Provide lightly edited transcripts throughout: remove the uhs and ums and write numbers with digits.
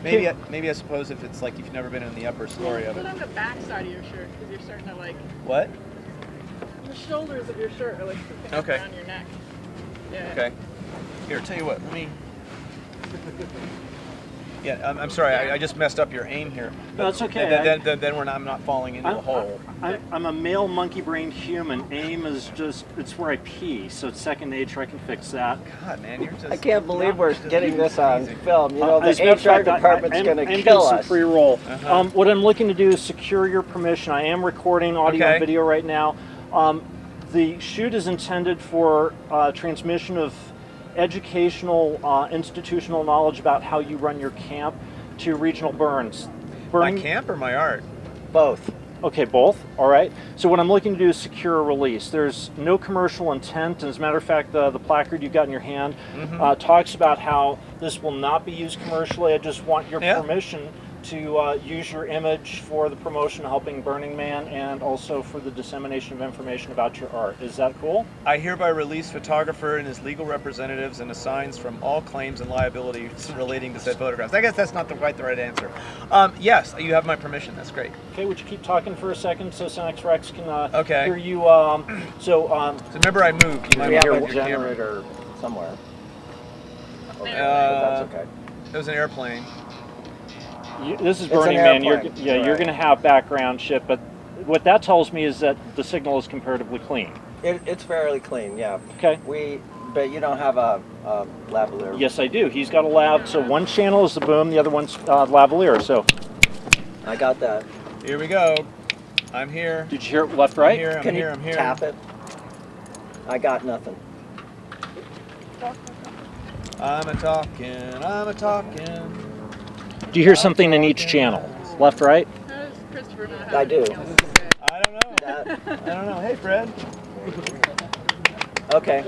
Maybe I suppose if it's like you've never been in the upper story of Put it. on the back side of your shirt because you're starting to like What? the shoulders of your shirt are like sticking Okay. around your neck. Yeah. Okay. Here, tell you what. Let me. Yeah, I'm sorry. I just messed up your aim here. No, that's okay. Then I'm not falling into a hole. I'm a male monkey-brained human. AIM is just, it's where I pee, so it's second nature. I can fix that. God, man, you're just. I can't believe we're getting this on film. You know, the As a matter of HR fact, department's going to I'm kill doing some us. pre-roll. Uh-huh. What I'm looking to do is secure your permission. I am recording audio Okay. and video right now. The shoot is intended for transmission of educational, institutional knowledge about how you run your camp to regional burns. My camp or my art? Both. Okay, both. All right. So what I'm looking to do is secure a release. There's no commercial intent. And as a matter of fact, the placard you've got in your hand talks about how this will not be used commercially. I just want your permission to use your image for the promotion of helping Burning Man and also for the dissemination of information about your art. Is that cool? I hereby release photographer and his legal representatives and assigns from all claims and liabilities relating to said photographs. I guess that's not quite the right answer. Yes, you have my permission. That's great. Okay, would you keep talking for a second so Senex Rex can hear you? So remember, I moved. You might We have hear a your camera. generator somewhere. Okay, That's okay. It was an airplane. This is It's an Burning Man. You're airplane. you're going to have background shit, but what that tells me is that the signal is comparatively clean. It's fairly clean, yeah. Okay. But you don't have a lavalier. Yes, I do. He's got a lav. So one channel is the boom, the other one's lavalier. So I got that. Here we go. I'm here. did you hear it left, right? I'm here. Can you tap it? I got nothing. I'm a talking. Do you hear something in each channel? Left, right? How does Christopher not have I do. anything else to say? I don't know. I don't know. Hey, Fred. Okay,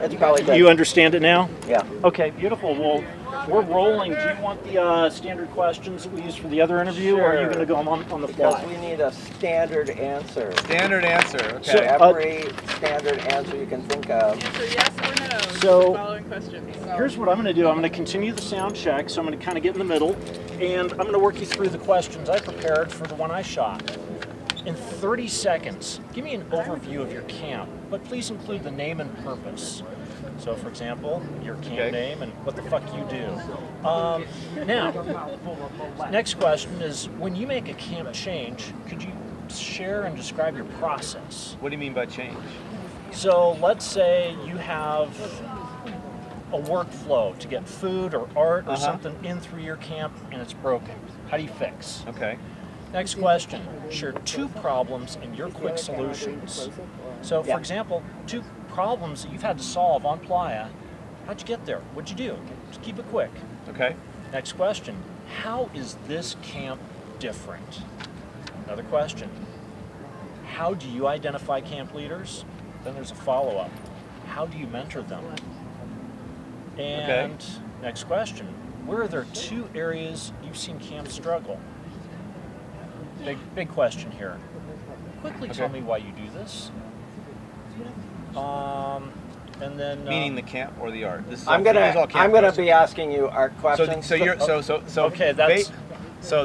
it's probably good. You understand it now? Yeah. Okay, beautiful. Well, we're rolling. Do you want the standard questions that we used for the other interview, or are you going to go on the Because fly? we need a standard answer. Standard answer. Okay. So, Every standard answer you can think of. Answer yes or no to So- the following questions. Here's what I'm going to do. I'm going to continue the sound check, so I'm going to kind of get in the middle, and I'm going to work you through the questions I prepared for the one I shot. In 30 seconds, give me an overview of your camp, but please include the name and purpose. So, for example, your camp name and what the fuck you do. Now, next question is, when you make a camp change, could you share and describe your process? What do you mean by change? So let's say you have a workflow to get food or art or something in through your camp and it's broken. How do you fix? Okay. Next question, share 2 problems and your quick solutions. So for example, 2 problems that you've had to solve on Playa. How'd you get there? What'd you do? Just keep it quick. Okay. Next question, how is this camp different? Another question, how do you identify camp leaders? Then there's a follow-up. How do you mentor them? And next question, where are there 2 areas you've seen camp struggle? Big question here. Quickly tell me why you do this. And then Meaning the camp or the art. This is I'm this is all gonna camp be questions. asking you art questions. So you're so Okay, that's- So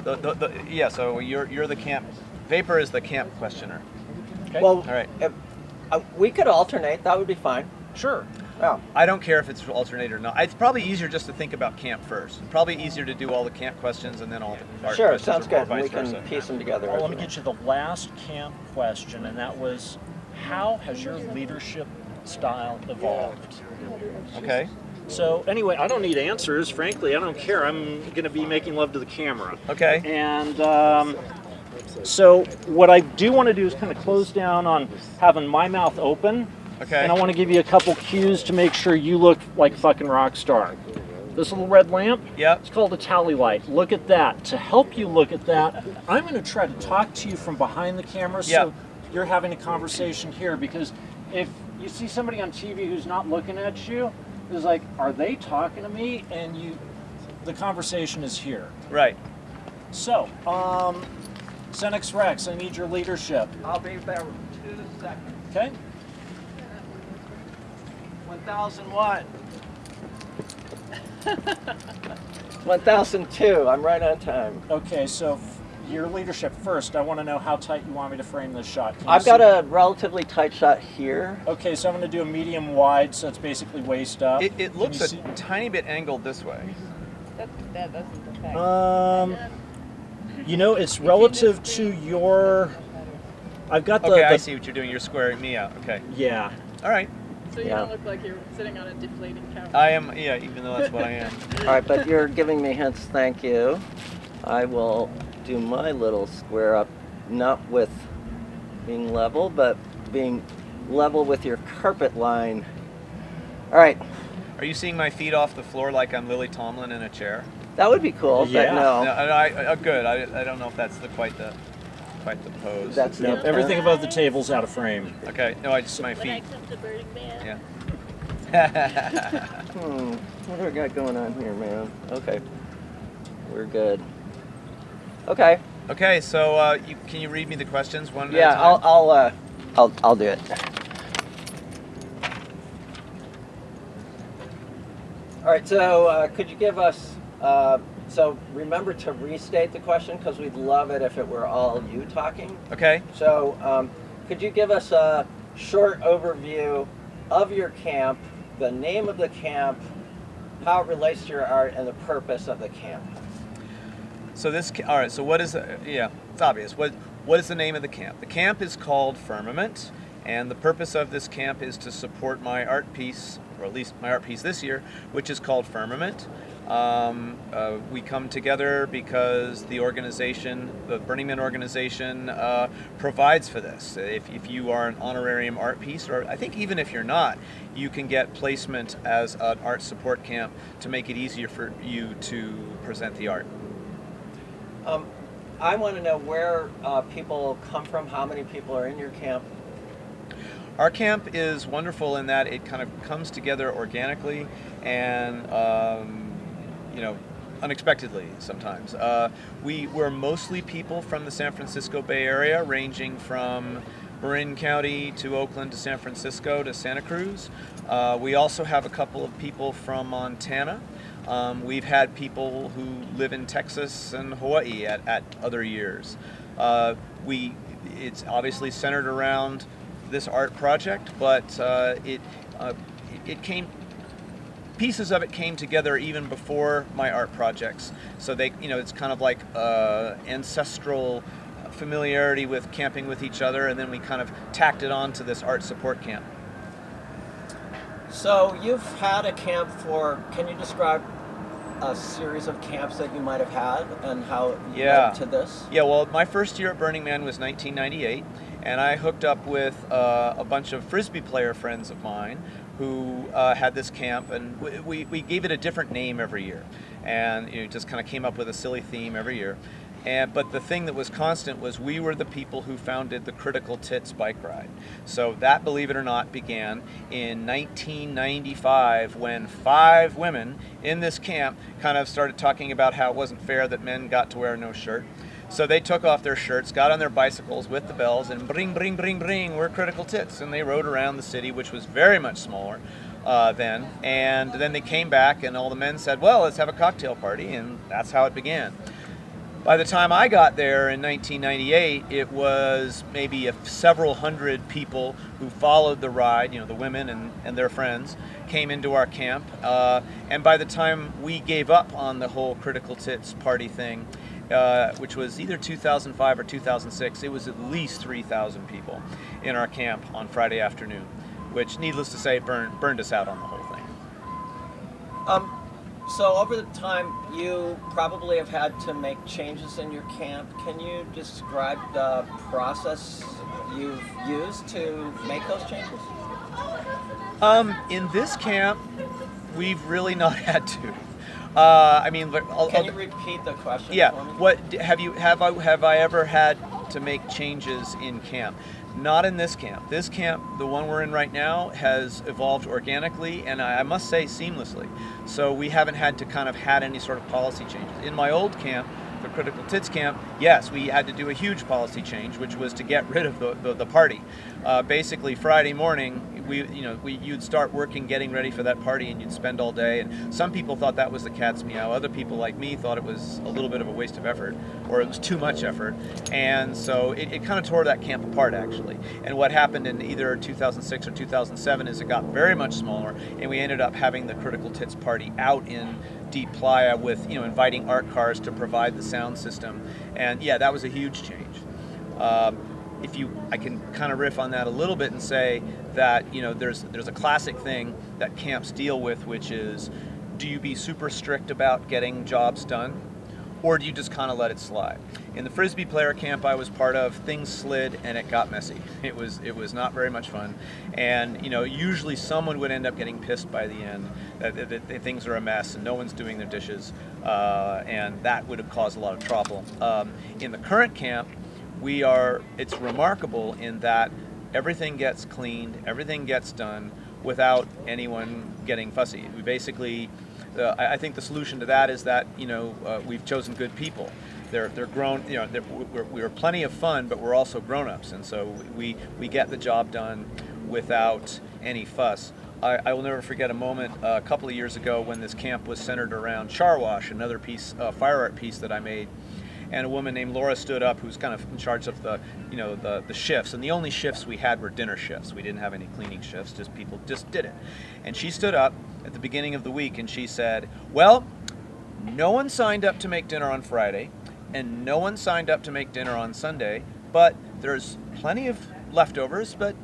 so you're the camp. Vapor is the camp questioner. okay. Well, All right. we could alternate. That would be fine. Sure. Yeah. I don't care if it's alternate or not. It's probably easier just to think about camp first. Probably easier to do all the camp questions and then all the art Sure, questions. sounds or good. vice We can versa. piece them together. Well, let me get you the last camp question, and that was, how has your leadership style evolved? Okay. So anyway, I don't need answers. Frankly, I don't care. I'm going to be making love to the camera. Okay. And so what I do want to do is kind of close down on having my mouth open. Okay. And I want to give you a couple cues to make sure you look like a fucking rock star. This little red lamp, Yep. it's called a tally light. Look at that. To help you look at that, I'm going to try to talk to you from behind the camera so Yep. you're having a conversation here, because if you see somebody on TV who's not looking at you, it's like, are they talking to me? And the conversation is here. Right. So, Senex Rex, I need your leadership. I'll be there 2 seconds. Okay? 1001. 1002. I'm right on time. Okay, so your leadership first. I want to know how tight you want me to frame this shot. Can you I've got see- a relatively tight shot here. Okay, so I'm going to do a medium wide, so it's basically waist up. It Can looks you a see- tiny bit angled this way. That doesn't affect. You know, it's relative to your. I've got the. Okay, I the- see what you're doing. You're squaring me out. Okay. Yeah. All right. So you Yeah. don't look like you're sitting on a deflating couch. I am, yeah, even though that's what I am. All right, but you're giving me hints. Thank you. I will do my little square up, not with being level, but being level with your carpet line. All right, Are you seeing my feet off the floor like I'm Lily Tomlin in a chair? that would be cool. Yeah. But no, No, good. I don't know if that's quite the pose. that's Nope, the everything above the table's out of frame. Okay. No, I just my When I feet. come to Burning Man. Yeah. What do we got going on here, man? Okay, we're good. Okay, Okay. So can you read me the questions one yeah, at a time? I'll do it. All right, so could you give us? So remember to restate the question because we'd love it if it were all you talking. Okay. So could you give us a short overview of your camp, the name of the camp, how it relates to your art, and the purpose of the camp? So all right. So what is? Yeah, it's obvious. What is the name of the camp? The camp is called Fermament, and the purpose of this camp is to support my art piece, or at least my art piece this year, which is called Fermament. We come together because the organization, the Burning Man organization, provides for this. If you are an honorarium art piece, or I think even if you're not, you can get placement as an art support camp to make it easier for you to present the art. I want to know where people come from, how many people are in your camp. Our camp is wonderful in that it kind of comes together organically and unexpectedly sometimes. We're mostly people from the San Francisco Bay Area, ranging from Marin County to Oakland to San Francisco to Santa Cruz. We also have a couple of people from Montana. We've had people who live in Texas and Hawaii at other years. It's obviously centered around this art project, but pieces of it came together even before my art projects. So it's kind of like ancestral familiarity with camping with each other, and then we kind of tacked it on to this art support camp. So you've had a camp can you describe a series of camps that you might have had and how it led to this? Yeah, well, my first year at Burning Man was 1998, and I hooked up with a bunch of Frisbee player friends of mine who had this camp, and we gave it a different name every year, and just kind of came up with a silly theme every year. But the thing that was constant was we were the people who founded the Critical Tits bike ride. So that, believe it or not, began in 1995 when 5 women in this camp kind of started talking about how it wasn't fair that men got to wear no shirt. So they took off their shirts, got on their bicycles with the bells, and bring, bring, bring, bring, we're Critical Tits. And they rode around the city, which was very much smaller then. And then they came back, and all the men said, well, let's have a cocktail party, and that's how it began. By the time I got there in 1998, it was maybe several hundred people who followed the ride, the women and their friends, came into our camp. And by the time we gave up on the whole Critical Tits party thing, which was either 2005 or 2006, it was at least 3,000 people in our camp on Friday afternoon, which, needless to say, burned us out on the whole thing. So over the time, you probably have had to make changes in your camp. Can you describe the process you've used to make those changes? In this camp, we've really not had to. Can you repeat the question Yeah. for me? What have I ever had to make changes in camp? Not in this camp. This camp, the one we're in right now, has evolved organically and I must say seamlessly. So we haven't had to kind of had any sort of policy changes. In my old camp, the Critical Tits camp, yes, we had to do a huge policy change, which was to get rid of the party. Basically, Friday morning, you'd start working, getting ready for that party, and you'd spend all day. And some people thought that was the cat's meow. Other people, like me, thought it was a little bit of a waste of effort, or it was too much effort. And so it kind of tore that camp apart, actually. And what happened in either 2006 or 2007 is it got very much smaller, and we ended up having the Critical Tits party out in Deep Playa with, inviting art cars to provide the sound system. And yeah, that was a huge change. I can kind of riff on that a little bit and say that there's a classic thing that camps deal with, which is, do you be super strict about getting jobs done, or do you just kind of let it slide? In the Frisbee player camp I was part of, things slid and it got messy. It was not very much fun, and usually someone would end up getting pissed by the end that things are a mess and no one's doing their dishes, and that would have caused a lot of trouble. In the current camp, it's remarkable in that everything gets cleaned, everything gets done without anyone getting fussy. We basically, I think the solution to that is that we've chosen good people. They're grown. We're plenty of fun, but we're also grown-ups, and so we get the job done without any fuss. I will never forget a moment a couple of years ago when this camp was centered around Charwash, another piece, fire art piece that I made. And a woman named Laura stood up, who's kind of in charge of the shifts. And the only shifts we had were dinner shifts. We didn't have any cleaning shifts, just people just did it. And she stood up at the beginning of the week and she said, well, no one signed up to make dinner on Friday, and no one signed up to make dinner on Sunday, but there's plenty of leftovers, but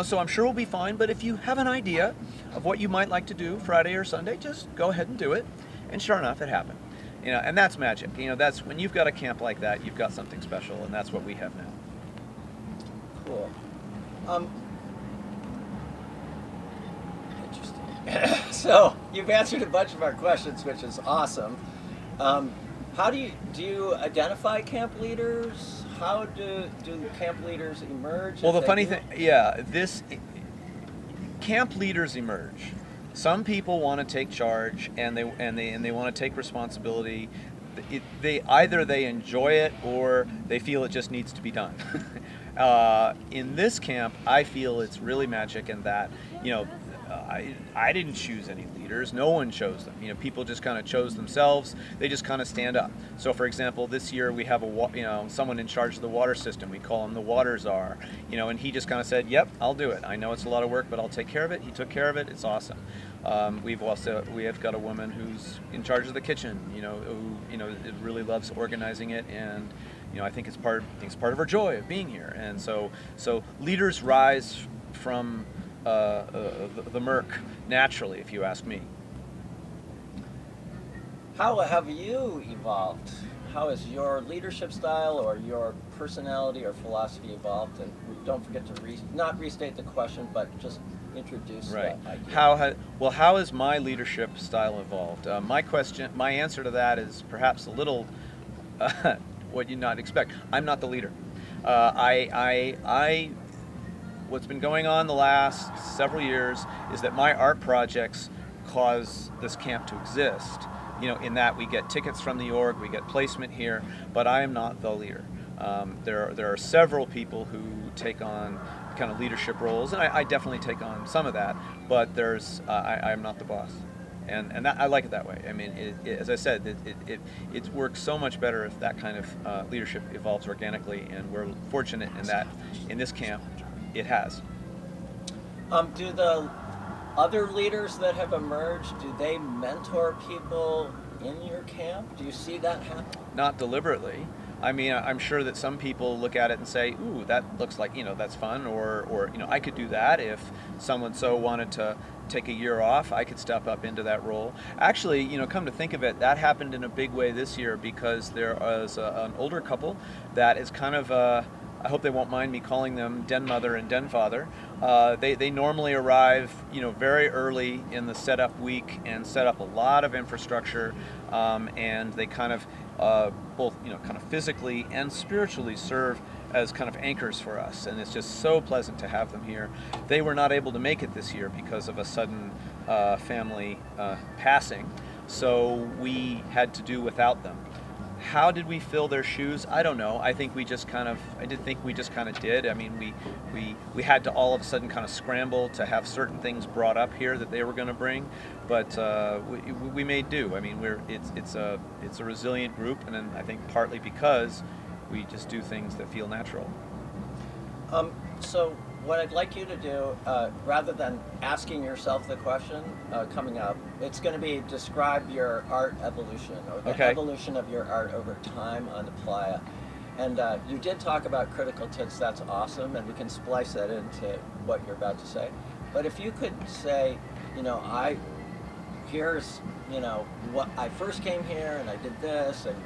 so I'm sure we'll be fine. But if you have an idea of what you might like to do Friday or Sunday, just go ahead and do it. And sure enough, it happened. And that's magic. That's when you've got a camp like that, you've got something special, and that's what we have now. Cool. Interesting. So you've answered a bunch of our questions, which is awesome. How do you identify camp leaders? How do camp leaders emerge? Well, the funny thing, camp leaders emerge. Some people want to take charge and they want to take responsibility. They either enjoy it or they feel it just needs to be done. In this camp, I feel it's really magic in that I didn't choose any leaders. No one chose them. People just kind of chose themselves. They just kind of stand up. So, for example, this year we have someone in charge of the water system. We call him the water czar. And he just kind of said, "Yep, I'll do it. I know it's a lot of work, but I'll take care of it." He took care of it. It's awesome. We have got a woman who's in charge of the kitchen. Who really loves organizing it, and I think it's part of her joy of being here. And so leaders rise from the murk naturally, if you ask me. How have you evolved? How has your leadership style or your personality or philosophy evolved? And don't forget to not restate the question, but just introduce right. the idea. How has my leadership style evolved? My answer to that is perhaps a little what you'd not expect. I'm not the leader. What's been going on the last several years is that my art projects cause this camp to exist. In that we get tickets from the org, we get placement here, but I am not the leader. There are several people who take on kind of leadership roles, and I definitely take on some of that, but I'm not the boss. And that, I like it that way. I mean, as I said, it works so much better if that kind of leadership evolves organically, and we're fortunate in that in this camp it has. Do the other leaders that have emerged, do they mentor people in your camp? Do you see that happen? Not deliberately. I mean, I'm sure that some people look at it and say, "Ooh, that looks like that's fun," or I could do that if someone so wanted to take a year off. I could step up into that role. Actually, come to think of it, that happened in a big way this year because there was an older couple that is kind of. I hope they won't mind me calling them den mother and den father. They normally arrive, very early in the setup week and set up a lot of infrastructure, and they kind of both, kind of physically and spiritually serve as kind of anchors for us, and it's just so pleasant to have them here. They were not able to make it this year because of a sudden family passing, so we had to do without them. How did we fill their shoes? I don't know. I did think we just kind of did. I mean, we had to all of a sudden kind of scramble to have certain things brought up here that they were going to bring, but we made do. I mean, it's a resilient group, and then I think partly because we just do things that feel natural. So what I'd like you to do, rather than asking yourself the question coming up, it's going to be describe your art evolution, or the evolution of your art over time on the playa. And you did talk about critical tits. That's awesome, and we can splice that into what you're about to say. But if you could say, here's, what I first came here and I did this, and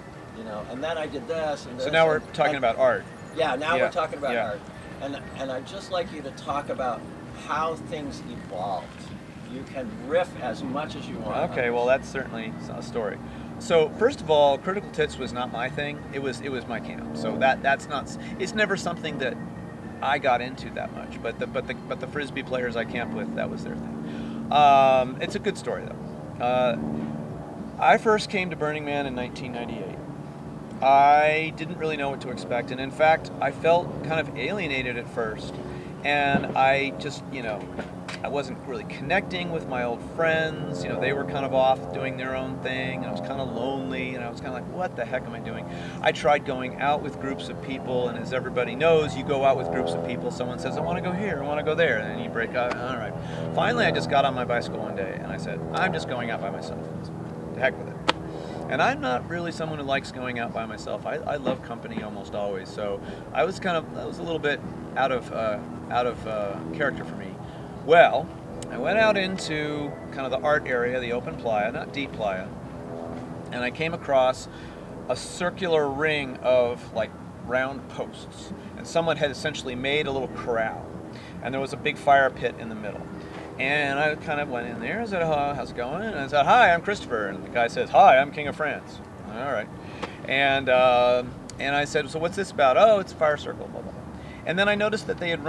and then I did this and this. So now we're talking about art. Yeah, now we're talking about art. And I'd just like you to talk about how things evolved. You can riff as much as you want. Okay, well that's certainly a story. So first of all, critical tits was not my thing. It was my camp. So that's not. It's never something that I got into that much. But the frisbee players I camped with, that was their thing. It's a good story though. I first came to Burning Man in 1998. I didn't really know what to expect, and in fact, I felt kind of alienated at first, and I just, I wasn't really connecting with my old friends. They were kind of off doing their own thing, and I was kind of lonely, and I was kind of like, what the heck am I doing? I tried going out with groups of people, and as everybody knows, you go out with groups of people, someone says, I want to go here, I want to go there, and then you break up, all right. Finally, I just got on my bicycle one day, and I said, I'm just going out by myself. The heck with it. And I'm not really someone who likes going out by myself. I love company almost always. So that was a little bit out of character for me. Well, I went out into kind of the art area, the open playa, not deep playa, and I came across a circular ring of like round posts, and someone had essentially made a little corral, and there was a big fire pit in the middle. And I kind of went in there. I said, how's it going? And I said, hi, I'm Christopher. And the guy says, hi, I'm King of France. All right. And I said, so what's this about? Oh, it's a fire circle, blah, blah, blah. And then I noticed that they had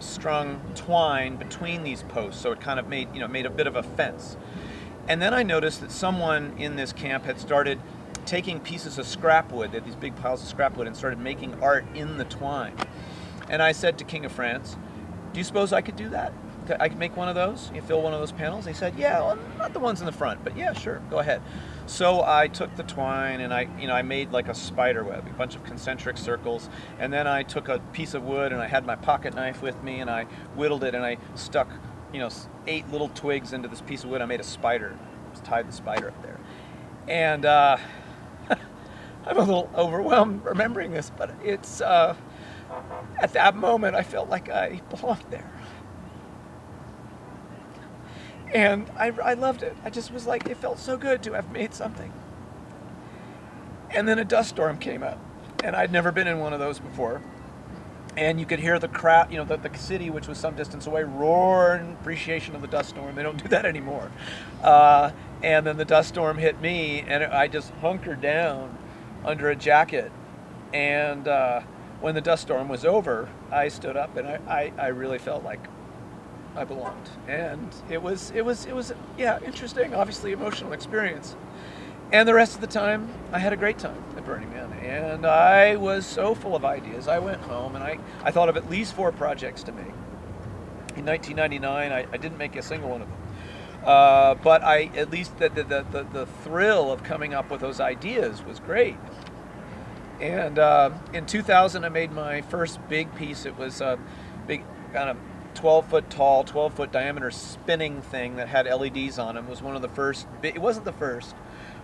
strung twine between these posts, so it kind of made a bit of a fence. And then I noticed that someone in this camp had started taking pieces of scrap wood, they had these big piles of scrap wood, and started making art in the twine. And I said to King of France, do you suppose I could do that? I could make one of those? You fill one of those panels? He said, yeah, well, not the ones in the front, but yeah, sure, go ahead. So I took the twine and I made like a spider web, a bunch of concentric circles, and then I took a piece of wood and I had my pocket knife with me and I whittled it and I stuck, 8 little twigs into this piece of wood. I made a spider, just tied the spider up there. And I'm a little overwhelmed remembering this, but it's, at that moment I felt like I belonged there. And I loved it. I just was like, it felt so good to have made something. And then a dust storm came up, and I'd never been in one of those before. And you could hear the crowd, the city, which was some distance away, roar in appreciation of the dust storm. They don't do that anymore. And then the dust storm hit me, and I just hunkered down under a jacket. And when the dust storm was over, I stood up, and I really felt like I belonged, and it was interesting, obviously emotional experience. And the rest of the time, I had a great time at Burning Man, and I was so full of ideas. I went home and I thought of at least 4 projects to make. In 1999, I didn't make a single one of them, but at least the thrill of coming up with those ideas was great. And in 2000, I made my first big piece. It was a big kind of 12-foot tall, 12-foot diameter spinning thing that had LEDs on it. It was one of the first. It wasn't the first,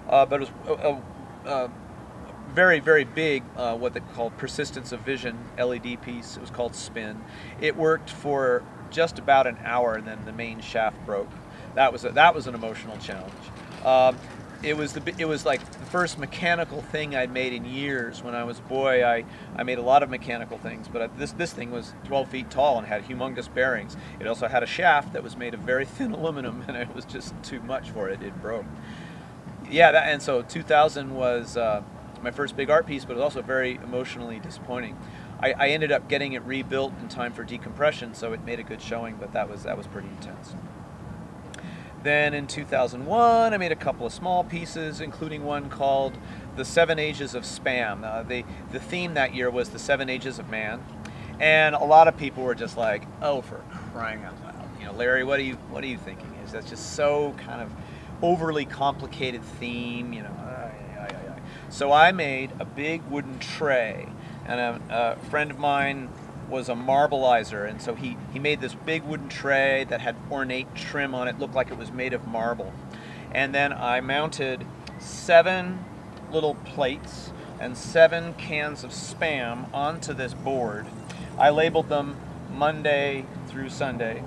but it was a very, very big, what they call persistence of vision LED piece. It was called Spin. It worked for just about an hour, and then the main shaft broke. That was an emotional challenge. It was like the first mechanical thing I'd made in years. When I was a boy, I made a lot of mechanical things, but this thing was 12 feet tall and had humongous bearings. It also had a shaft that was made of very thin aluminum, and it was just too much for it. It broke. Yeah, and so 2000 was my first big art piece, but it was also very emotionally disappointing. I ended up getting it rebuilt in time for decompression, so it made a good showing, but that was pretty intense. Then in 2001, I made a couple of small pieces, including one called the 7 Ages of Spam. The theme that year was the 7 Ages of Man, and a lot of people were just like, "Oh, for crying out loud!" You know, Larry, what are you thinking? Is that's just so kind of overly complicated theme? You know. So I made a big wooden tray, and a friend of mine was a marbleizer, and so he made this big wooden tray that had ornate trim on it, looked like it was made of marble. And then I mounted 7 little plates and 7 cans of Spam onto this board. I labeled them Monday through Sunday.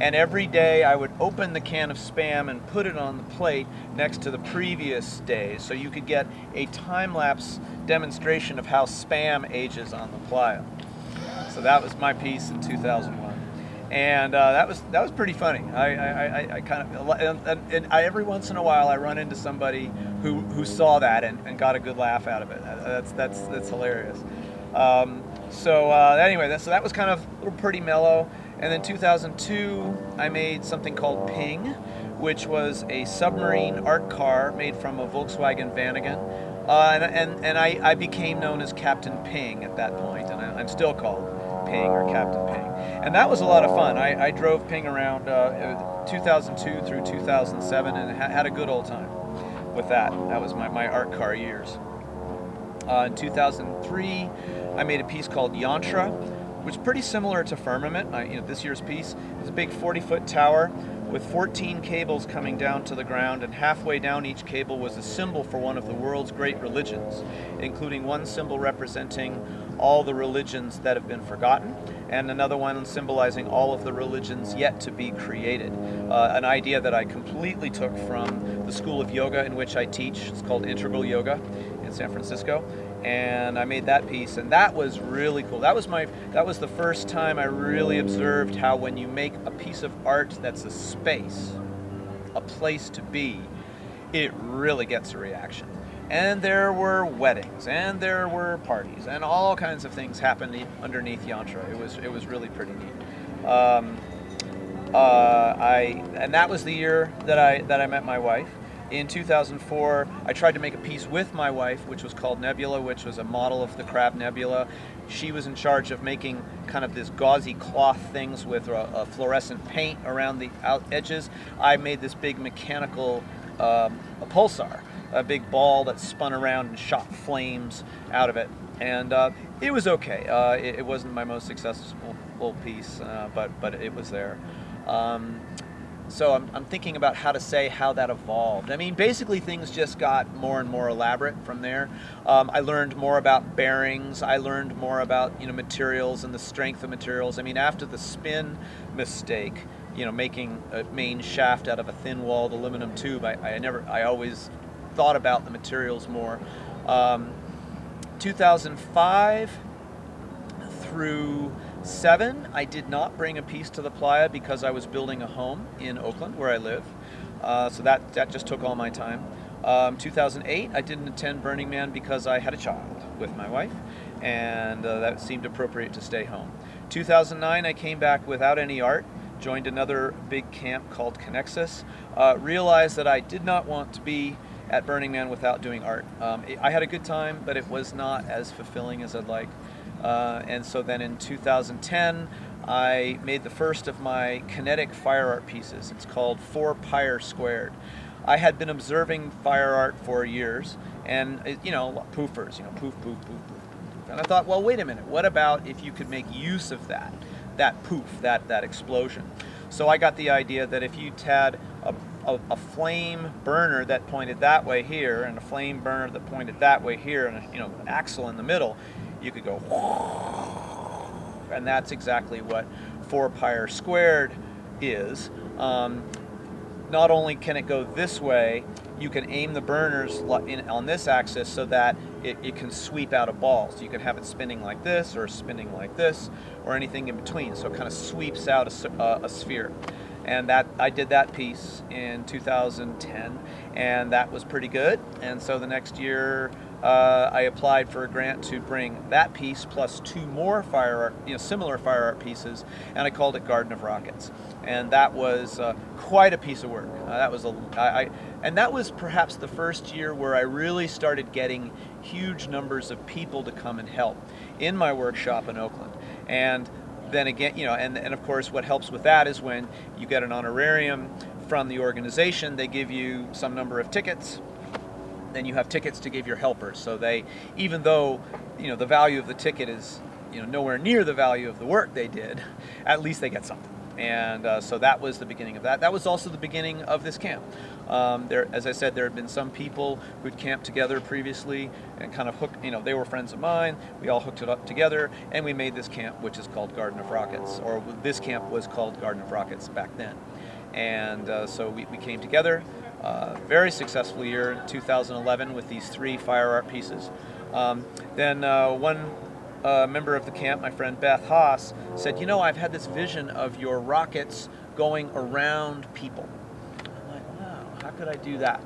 And every day I would open the can of Spam and put it on the plate next to the previous day, so you could get a time-lapse demonstration of how Spam ages on the playa. So that was my piece in 2001, and that was pretty funny. I kind of and every once in a while I run into somebody who saw that and got a good laugh out of it. That's hilarious. Anyway, so that was kind of a little pretty mellow. And then 2002, I made something called Ping, which was a submarine art car made from a Volkswagen Vanagon. And I became known as Captain Ping at that point, and I'm still called Ping or Captain Ping. And that was a lot of fun. I drove Ping around 2002 through 2007 and had a good old time with that. That was my art car years. In 2003, I made a piece called Yantra, which is pretty similar to Fermament. This year's piece is a big 40-foot tower with 14 cables coming down to the ground, and halfway down each cable was a symbol for one of the world's great religions, including one symbol representing all the religions that have been forgotten, and another one symbolizing all of the religions yet to be created. An idea that I completely took from the school of yoga in which I teach. It's called Integral Yoga in San Francisco. And I made that piece, and that was really cool. That was the first time I really observed how when you make a piece of art that's a space, a place to be, it really gets a reaction. And there were weddings, and there were parties, and all kinds of things happened underneath Yantra. It was really pretty neat. And that was the year that I met my wife. In 2004, I tried to make a piece with my wife, which was called Nebula, which was a model of the Crab Nebula. She was in charge of making kind of this gauzy cloth things with a fluorescent paint around the edges. I made this big mechanical a pulsar, a big ball that spun around and shot flames out of it. And it was okay. It wasn't my most successful piece, but it was there. So I'm thinking about how to say how that evolved. I mean, basically things just got more and more elaborate from there. I learned more about bearings. I learned more about materials and the strength of materials. I mean, after the spin mistake, making a main shaft out of a thin-walled aluminum tube, I always thought about the materials more. 2005 through 2007, I did not bring a piece to the playa because I was building a home in Oakland where I live. So that just took all my time. 2008, I didn't attend Burning Man because I had a child with my wife, and that seemed appropriate to stay home. 2009, I came back without any art, joined another big camp called Connexus, realized that I did not want to be at Burning Man without doing art. I had a good time, but it was not as fulfilling as I'd like. And so then in 2010, I made the first of my kinetic fire art pieces. It's called 4 Pyre Squared. I had been observing fire art for years, and poofers, poof, poof, poof, poof, poof. And I thought, well, wait a minute, what about if you could make use of that poof, that explosion? So I got the idea that if you had a flame burner that pointed that way here, and a flame burner that pointed that way here, and an axle in the middle, you could go, and that's exactly what 4 Pyre Squared is. Not only can it go this way, you can aim the burners on this axis so that it can sweep out a ball. So you can have it spinning like this, or spinning like this, or anything in between. So it kind of sweeps out a sphere. And I did that piece in 2010, and that was pretty good. And so the next year, I applied for a grant to bring that piece plus 2 more fire art, similar fire art pieces, and I called it Garden of Rockets. And that was quite a piece of work. And that was perhaps the first year where I really started getting huge numbers of people to come and help in my workshop in Oakland. And then again, and of course what helps with that is when you get an honorarium from the organization, they give you some number of tickets. Then you have tickets to give your helpers. So they, even though, the value of the ticket is, nowhere near the value of the work they did, at least they get something. And so that was the beginning of that. That was also the beginning of this camp. As I said, there had been some people who'd camped together previously and kind of hooked, they were friends of mine. We all hooked it up together and we made this camp, which is called Garden of Rockets, or this camp was called Garden of Rockets back then. And so we came together. Very successful year in 2011 with these 3 fire art pieces. Then one member of the camp, my friend Beth Haas, said, I've had this vision of your rockets going around people. I'm like, wow, how could I do that?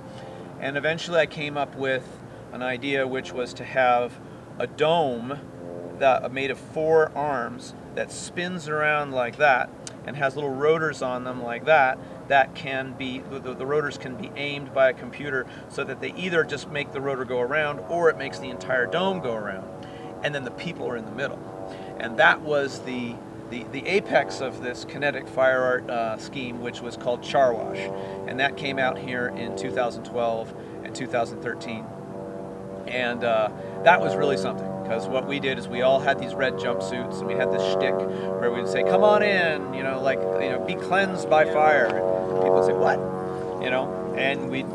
And eventually I came up with an idea, which was to have a dome that made of 4 arms that spins around like that and has little rotors on them like that can be, the rotors can be aimed by a computer so that they either just make the rotor go around or it makes the entire dome go around. And then the people are in the middle. And that was the apex of this kinetic fire art scheme, which was called Charwash. And that came out here in 2012 and 2013. And that was really something, because what we did is we all had these red jumpsuits and we had this shtick where we'd say, come on in, be cleansed by fire. And people would say, what? And we'd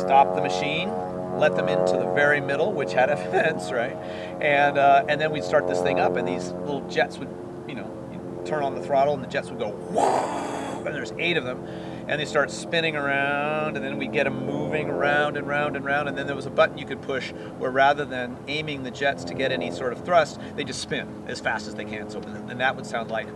stop the machine, let them into the very middle, which had a fence, right? And then we'd start this thing up and these little jets would, you'd turn on the throttle and the jets would go, whoa, and there's 8 of them. And they start spinning around, and then we get them moving round and round and round, and then there was a button you could push where rather than aiming the jets to get any sort of thrust, they just spin as fast as they can. So and that would sound like,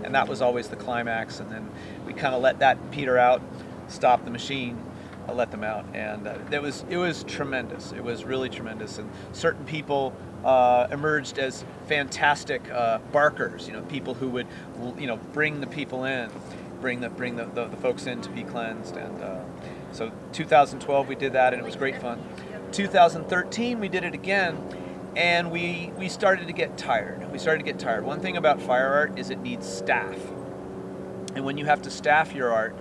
and that was always the climax. And then we kind of let that peter out, stop the machine, let them out, and it was tremendous. It was really tremendous, and certain people emerged as fantastic barkers. People who would, bring the people in, bring the folks in to be cleansed. And so 2012 we did that, and it was great fun. 2013 we did it again, and we started to get tired. One thing about fire art is it needs staff, and when you have to staff your art,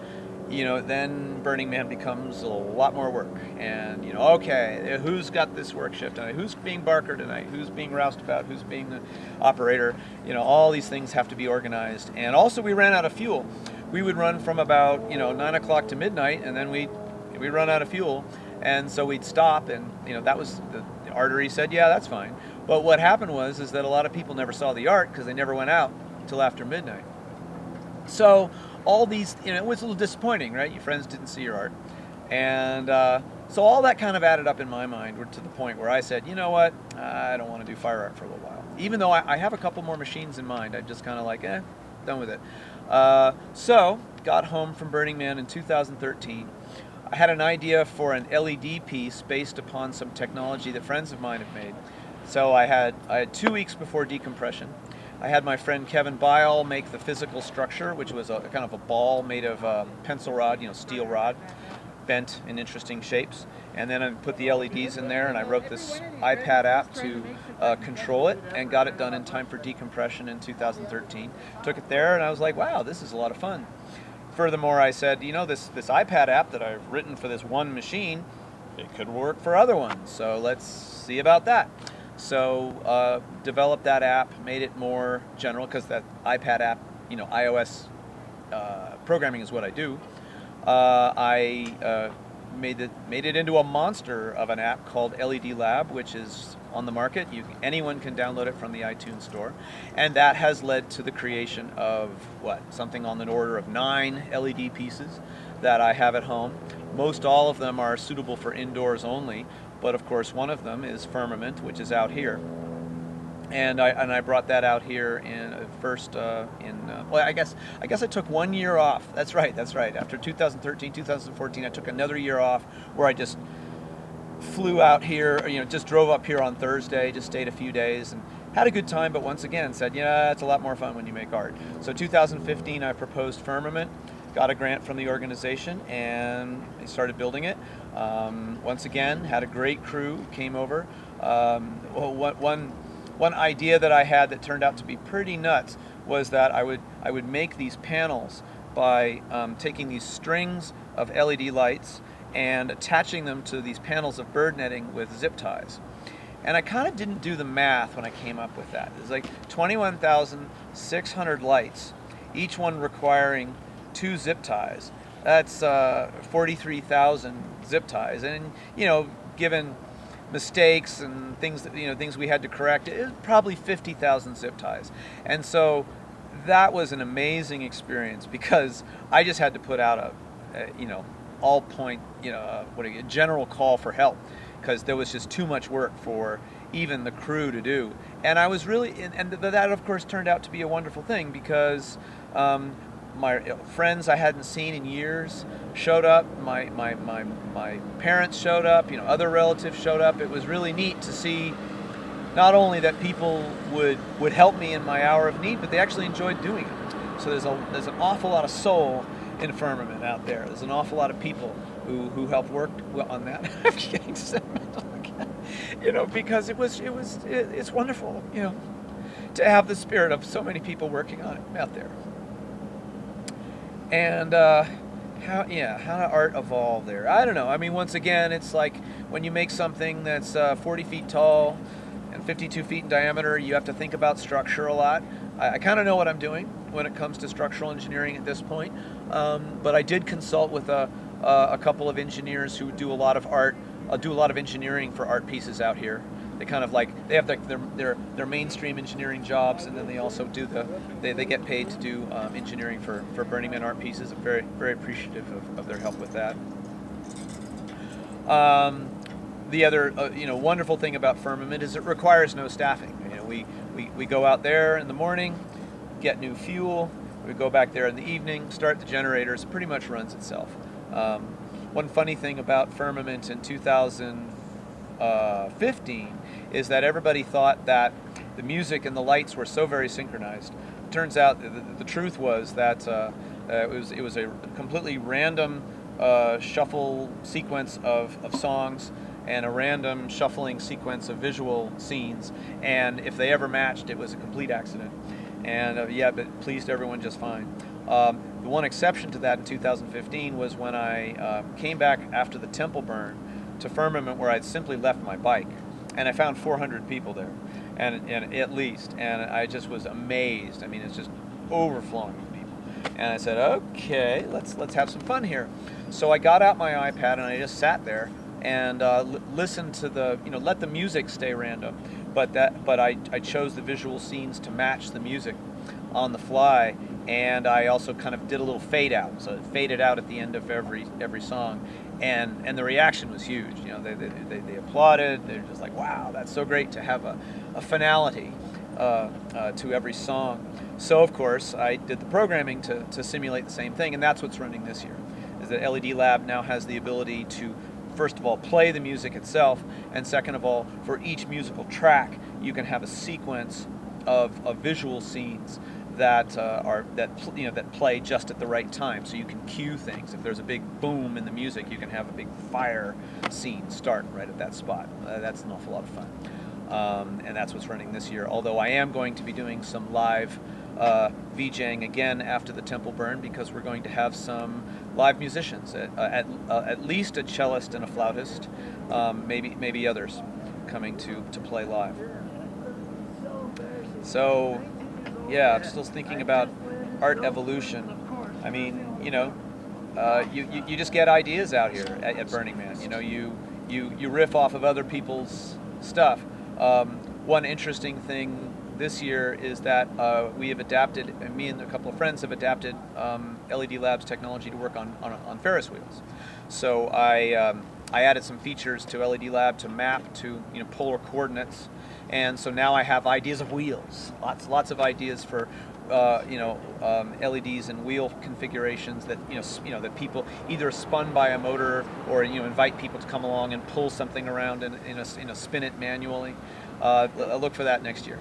then Burning Man becomes a lot more work. And, okay, who's got this work shift tonight? Who's being barker tonight? Who's being roustabout? Who's being the operator? All these things have to be organized. And also we ran out of fuel. We would run from about, 9 o'clock to midnight, and then we'd run out of fuel. And so we'd stop, and, that was, the artery said, yeah, that's fine. But what happened was that a lot of people never saw the art because they never went out until after midnight. So all these, it was a little disappointing, right? Your friends didn't see your art. And so all that kind of added up in my mind to the point where I said, you know what, I don't want to do fire art for a little while. Even though I have a couple more machines in mind, I'm just kind of like, done with it. So got home from Burning Man in 2013. I had an idea for an LED piece based upon some technology that friends of mine have made. So I had 2 weeks before decompression. I had my friend Kevin Bile make the physical structure, which was a kind of a ball made of pencil rod, steel rod, bent in interesting shapes. And then I put the LEDs in there, and I wrote this iPad app to control it, and got it done in time for decompression in 2013. Took it there, and I was like, wow, this is a lot of fun. Furthermore, I said, this iPad app that I've written for this one machine, it could work for other ones, so let's see about that. So developed that app, made it more general, because that iPad app, iOS programming is what I do. I made it into a monster of an app called LED Lab, which is on the market. Anyone can download it from the iTunes store, and that has led to the creation of something on the order of 9 LED pieces that I have at home. Most all of them are suitable for indoors only, but of course one of them is Fermament, which is out here. and I brought that out here in first well, I guess I took 1 year off. That's right. After 2013, 2014, I took another year off where I just flew out here, just drove up here on Thursday, just stayed a few days and had a good time, but once again said, yeah, it's a lot more fun when you make art. So 2015, I proposed Firmament, got a grant from the organization, and I started building it. Once again, had a great crew, came over. Well, one idea that I had that turned out to be pretty nuts was that I would make these panels by taking these strings of LED lights and attaching them to these panels of bird netting with zip ties. And I kind of didn't do the math when I came up with that. It's like 21,600 lights, each one requiring 2 zip ties. That's 43,000 zip ties. And, given mistakes and things that, things we had to correct, it was probably 50,000 zip ties. And so that was an amazing experience because I just had to put out a all point, a general call for help, because there was just too much work for even the crew to do. And I was really, and that of course turned out to be a wonderful thing because my friends I hadn't seen in years showed up, my parents showed up, other relatives showed up. It was really neat to see not only that people would help me in my hour of need, but they actually enjoyed doing it. So there's an awful lot of soul in Firmament out there. There's an awful lot of people who helped work on that. I'm getting sentimental again, because it's wonderful, to have the spirit of so many people working on it out there. And how did art evolve there? I don't know. I mean, once again, it's like when you make something that's 40 feet tall and 52 feet in diameter, you have to think about structure a lot. I kind of know what I'm doing when it comes to structural engineering at this point, but I did consult with a couple of engineers who do a lot of art, do a lot of engineering for art pieces out here. They kind of they have their mainstream engineering jobs, and then they also do they get paid to do engineering for Burning Man art pieces. I'm very, very appreciative of their help with that. The other wonderful thing about Firmament is it requires no staffing. We go out there in the morning, get new fuel, we go back there in the evening, start the generators. It pretty much runs itself. One funny thing about Firmament in 2015 is that everybody thought that the music and the lights were so very synchronized. It turns out the truth was that it was a completely random shuffle sequence of songs and a random shuffling sequence of visual scenes, and if they ever matched, it was a complete accident. And but it pleased everyone just fine. The one exception to that in 2015 was when I came back after the temple burn to Firmament, where I'd simply left my bike, and I found 400 people there, and at least, and I just was amazed. I mean, it's just overflowing with people, and I said, okay, let's have some fun here. So I got out my iPad and I just sat there and listened to let the music stay random, but I chose the visual scenes to match the music on the fly, and I also kind of did a little fade out, so it faded out at the end of every song, and the reaction was huge. They applauded. They're just like, wow, that's so great to have a finality to every song. So of course I did the programming to simulate the same thing, and that's what's running this year. Is that LED Lab now has the ability to, first of all, play the music itself, and second of all, for each musical track, you can have a sequence of visual scenes that play just at the right time. So you can cue things. If there's a big boom in the music, you can have a big fire scene start right at that spot. That's an awful lot of fun, and that's what's running this year. Although I am going to be doing some live VJing again after the temple burn, because we're going to have some live musicians, at least a cellist and a flautist, maybe others coming to play live. So yeah, I'm still thinking about art evolution. I mean, you just get ideas out here at Burning Man. You riff off of other people's stuff. One interesting thing this year is that we have adapted, and me and a couple of friends have adapted LED Labs technology to work on Ferris wheels. So I added some features to LED Lab to map to polar coordinates, and so now I have ideas of wheels, lots of ideas for LEDs and wheel configurations that that people either spun by a motor or invite people to come along and pull something around and spin it manually. Look for that next year.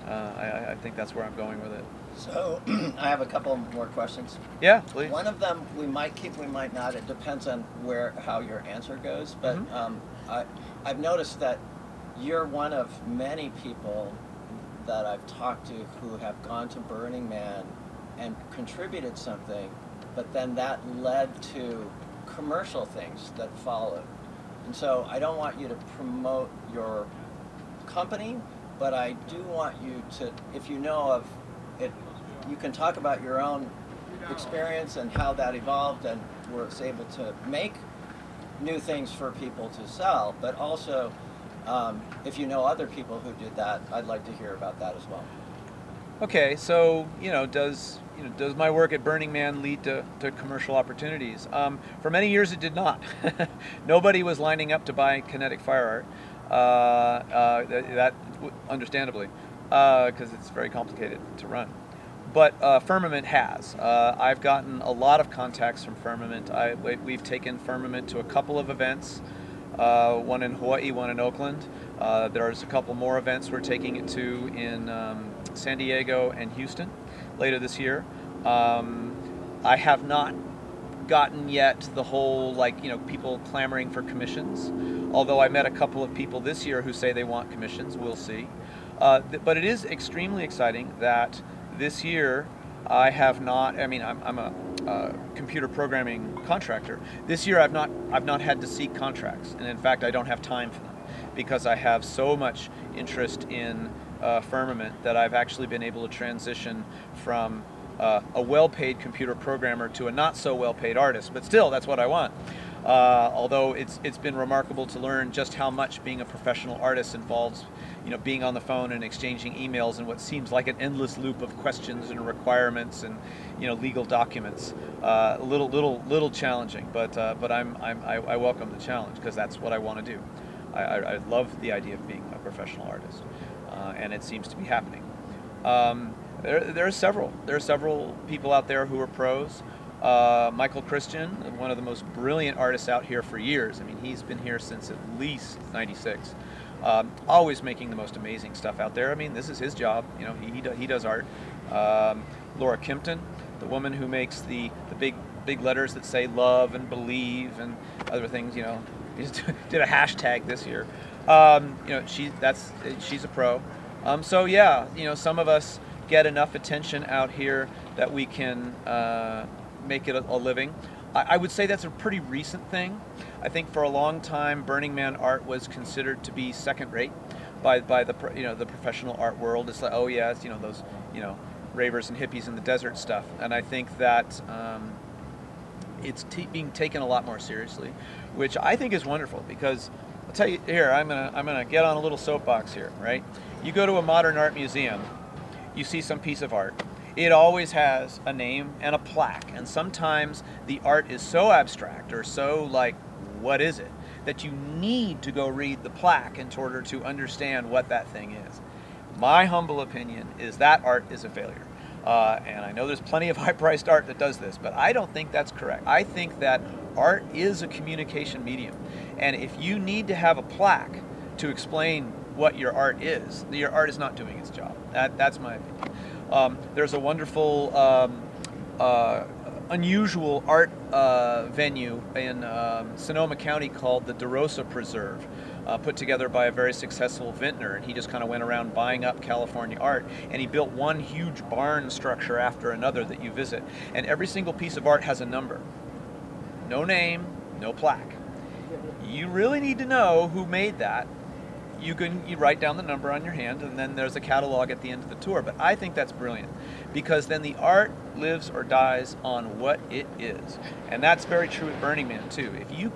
I think that's where I'm going with it. So I have a couple more questions. Yeah, please. One of them we might keep, we might not. It depends on how your answer goes. But I've noticed that you're one of many people that I've talked to who have gone to Burning Man and contributed something, but then that led to commercial things that followed. And so I don't want you to promote your company, but I do want you to, if you know of it, you can talk about your own experience and how that evolved and was able to make new things for people to sell, but also if you know other people who did that, I'd like to hear about that as well. Okay, so does my work at Burning Man lead to commercial opportunities? For many years, it did not. Nobody was lining up to buy kinetic fire art. That understandably, because it's very complicated to run. But Fermament has. I've gotten a lot of contacts from Fermament. We've taken Fermament to a couple of events. One in Hawaii, one in Oakland. There's a couple more events we're taking it to in San Diego and Houston later this year. I have not gotten yet the whole people clamoring for commissions, although I met a couple of people this year who say they want commissions. We'll see. But it is extremely exciting that this year I have not, I'm a computer programming contractor. This year I've not had to seek contracts, and in fact I don't have time for them because I have so much interest in Firmament that I've actually been able to transition from a well-paid computer programmer to a not so well-paid artist, but still that's what I want. Although it's been remarkable to learn just how much being a professional artist involves being on the phone and exchanging emails and what seems like an endless loop of questions and requirements and legal documents. A little challenging, but I welcome the challenge because that's what I want to do. I love the idea of being a professional artist, and it seems to be happening. There are several people out there who are pros. Michael Christian, one of the most brilliant artists out here for years. He's been here since at least '96. Always making the most amazing stuff out there. This is his job. He does art. Laura Kimpton, the woman who makes the big letters that say love and believe and other things. Did a hashtag this year. She's a pro. So yeah, some of us get enough attention out here that we can make it a living. I would say that's a pretty recent thing. I think for a long time, Burning Man art was considered to be second rate by the the professional art world. It's like, oh yeah, it's those ravers and hippies in the desert stuff. And I think that it's being taken a lot more seriously, which I think is wonderful because I'll tell you here. I'm gonna get on a little soapbox here, right? You go to a modern art museum, you see some piece of art. It always has a name and a plaque, and sometimes the art is so abstract or so what is it, that you need to go read the plaque in order to understand what that thing is. My humble opinion is that art is a failure. And I know there's plenty of high-priced art that does this, but I don't think that's correct. I think that art is a communication medium, and if you need to have a plaque to explain what your art is not doing its job. That's my opinion. There's a wonderful, unusual art venue in Sonoma County called the DeRosa Preserve, put together by a very successful vintner, and he just kind of went around buying up California art, and he built one huge barn structure after another that you visit, and every single piece of art has a number. No name, no plaque. You really need to know who made that. You write down the number on your hand, and then there's a catalog at the end of the tour. But I think that's brilliant, because then the art lives or dies on what it is, and that's very true at Burning Man too. If you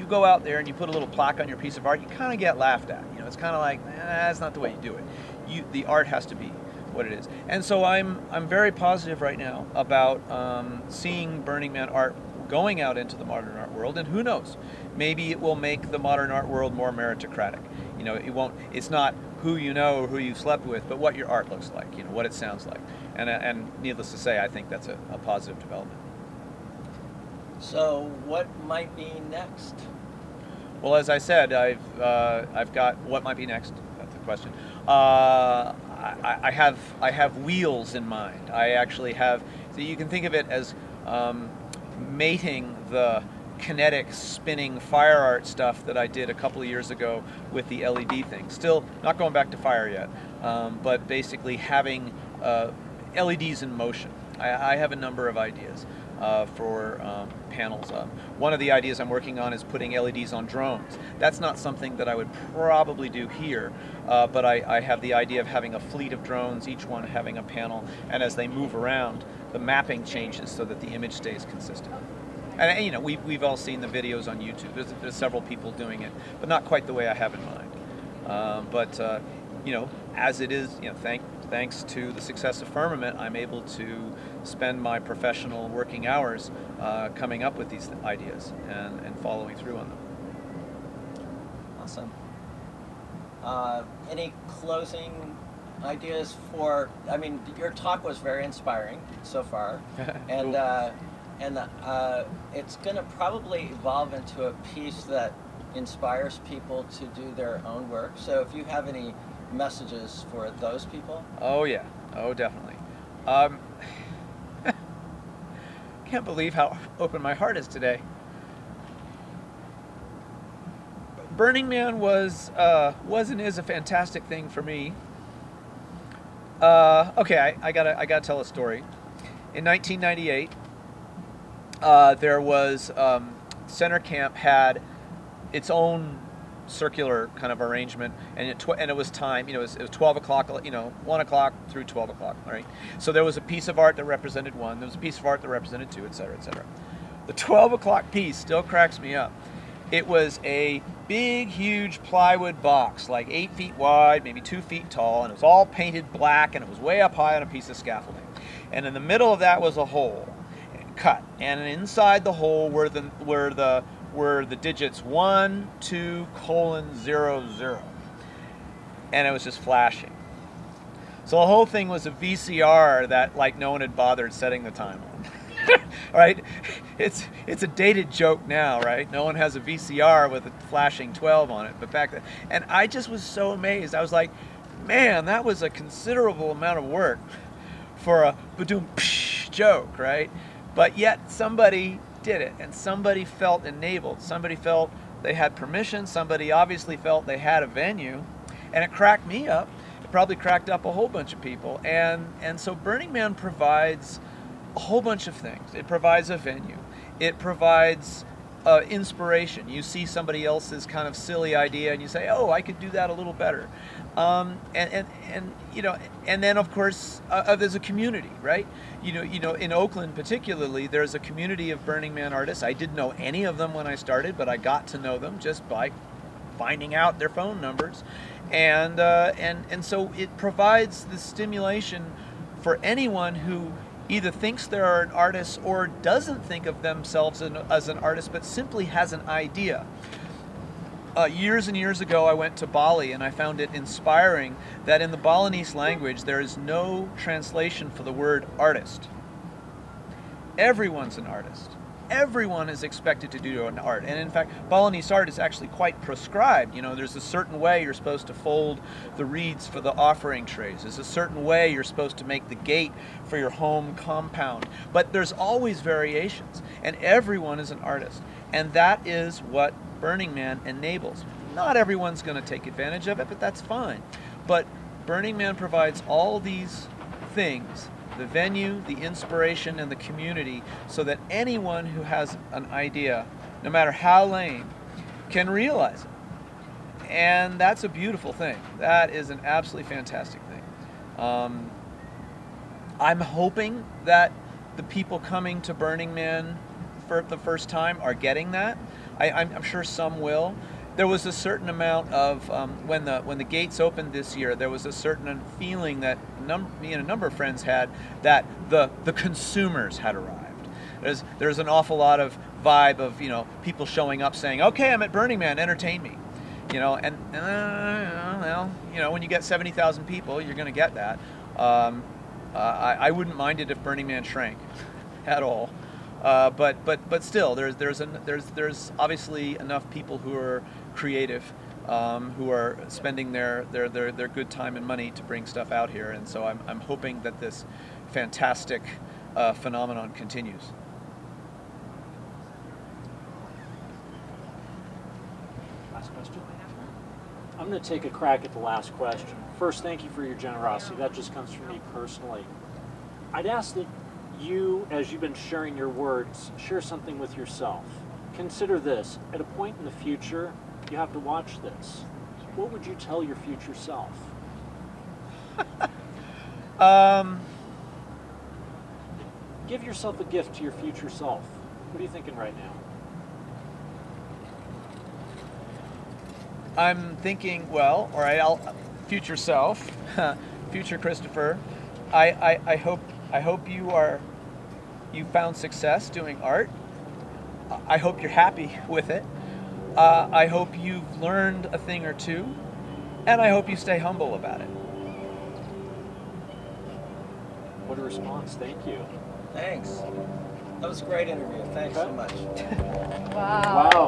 go out there and you put a little plaque on your piece of art, you kind of get laughed at. It's kind of like, that's not the way you do it. The art has to be what it is, and so I'm very positive right now about seeing Burning Man art going out into the modern art world, and who knows, maybe it will make the modern art world more meritocratic. It's not who you know or who you slept with, but what your art looks like, you know, what it sounds like. And needless to say, I think that's a positive development. So what might be next? Well, as I said, I've got what might be next. That's the question. I have wheels in mind. I actually have. So you can think of it as mating the kinetic spinning fire art stuff that I did a couple of years ago with the LED thing. Still not going back to fire yet, but basically having LEDs in motion. I have a number of ideas for panels. One of the ideas I'm working on is putting LEDs on drones. That's not something that I would probably do here, but I have the idea of having a fleet of drones, each one having a panel, and as they move around, the mapping changes so that the image stays consistent. And you know, we've all seen the videos on YouTube. There's several people doing it, but not quite the way I have in mind. But you know, as it is, you know, thanks to the success of Firmament, I'm able to spend my professional working hours coming up with these ideas and following through on them. Awesome. Any closing ideas for? I mean, your talk was very inspiring so far, and it's going to probably evolve into a piece that inspires people to do their own work. So if you have any messages for those people? Oh yeah, oh definitely. Can't believe how open my heart is today. Burning Man was and is a fantastic thing for me. Okay, I gotta tell a story. In 1998, there was Center Camp had its own circular kind of arrangement, and it was time. You know, it was 12 o'clock. You know, 1 o'clock through 12 o'clock. All right. So there was a piece of art that represented one. There was a piece of art that represented two, et cetera, et cetera. The 12 o'clock piece still cracks me up. It was a big, huge plywood box, like 8 feet wide, maybe 2 feet tall, and it was all painted black, and it was way up high on a piece of scaffolding. And in the middle of that was a hole, cut, and inside the hole were the digits 1, 2, colon, 0, 0. And it was just flashing. So the whole thing was a VCR that like no one had bothered setting the time on. Right? It's a dated joke now, right? No one has a VCR with a flashing 12 on it, but back then. And I just was so amazed. I was like, man, that was a considerable amount of work for a badoom psh joke, right? But yet somebody did it, and somebody felt enabled. Somebody felt they had permission. Somebody obviously felt they had a venue, and it cracked me up. It probably cracked up a whole bunch of people. And so Burning Man provides a whole bunch of things. It provides a venue. It provides inspiration. You see somebody else's kind of silly idea, and you say, "Oh, I could do that a little better." And you know, and then of course there's a community, right? You know, in Oakland particularly, there's a community of Burning Man artists. I didn't know any of them when I started, but I got to know them just by finding out their phone numbers, and so it provides the stimulation for anyone who either thinks they're an artist or doesn't think of themselves as an artist, but simply has an idea. Years and years ago, I went to Bali, and I found it inspiring that in the Balinese language, there is no translation for the word artist. Everyone's an artist. Everyone is expected to do an art. And in fact, Balinese art is actually quite prescribed. You know, there's a certain way you're supposed to fold the reeds for the offering trays. There's a certain way you're supposed to make the gate for your home compound. But there's always variations, and everyone is an artist. And that is what Burning Man enables. Not everyone's going to take advantage of it, but that's fine. But Burning Man provides all these things: the venue, the inspiration, and the community, so that anyone who has an idea, no matter how lame, can realize it. And that's a beautiful thing. That is an absolutely fantastic thing. I'm hoping that the people coming to Burning Man for the first time are getting that. I'm sure some will. There was a certain amount of when the gates opened this year, there was a certain feeling that me and a number of friends had that the consumers had arrived. There's an awful lot of vibe of, you know, people showing up saying, "Okay, I'm at Burning Man, entertain me." well, when you get 70,000 people, you're going to get that. I wouldn't mind it if Burning Man shrank at all. But still, there's obviously enough people who are creative, who are spending their good time and money to bring stuff out here, and so I'm hoping that this fantastic phenomenon continues. Last question. I'm going to take a crack at the last question. First, thank you for your generosity. That just comes from me personally. I'd ask that you, as you've been sharing your words, share something with yourself. Consider this. At a point in the future, you have to watch this. What would you tell your future self? Give yourself a gift to your future self. What are you thinking right now? I'm thinking, well, all right, future self, future Christopher. I hope you found success doing art. I hope you're happy with it. I hope you've learned a thing or two, and I hope you stay humble about it. What a response. Thank you. Thanks. That was a great interview. Thanks so much. Wow. Wow.